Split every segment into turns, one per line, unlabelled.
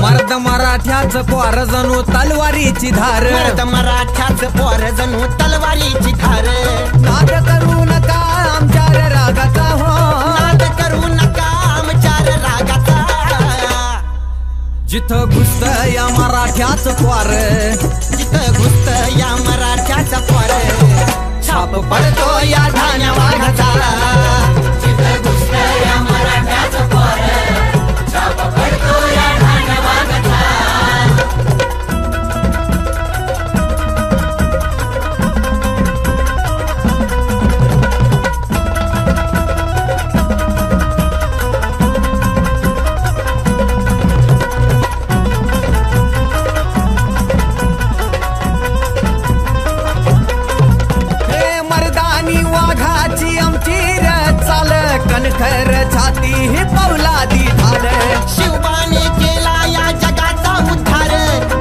मर्द मराठ्याच पोर जणू तलवारीची धार
मर्द मराठ्याच पोर जणू तलवारीची धार
नाद करू नका आमच्या रे रागाचा हो
नाद करू नका आमच्या रे रागाचा
जिथं घुसत या मराठ्याच पोर
जिथं घुसत या मराठ्याचा पोर छाप पडतो या धान्या वाघाचा जिथं घुसत या मराठ्याचा पोर छाप पडतो या धान्या वाघाचा
कणखर छाती ही पौलादी धार
शिवबाने केला या जगाचा उद्धार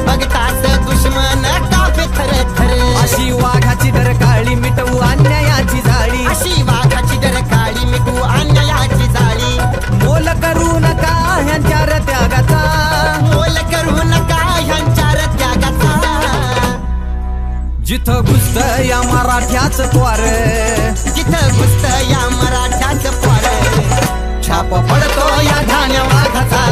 बघताच दुश्मन कापे थर थर
अशी वाघाची डर काळी मिटवू अन्यायाची जाळी
अशी वाघाची डर काळी मिटू अन्यायाची जाळी
मोल करू नका ह्यांच्या रे त्यागाचा
मोल करू नका ह्यांच्या रे त्यागाचा
जिथं घुसत या मराठ्याच पोर
जिथं घुसत या मराठ्याच पोर छाप पडतो या धान्या वाघाचा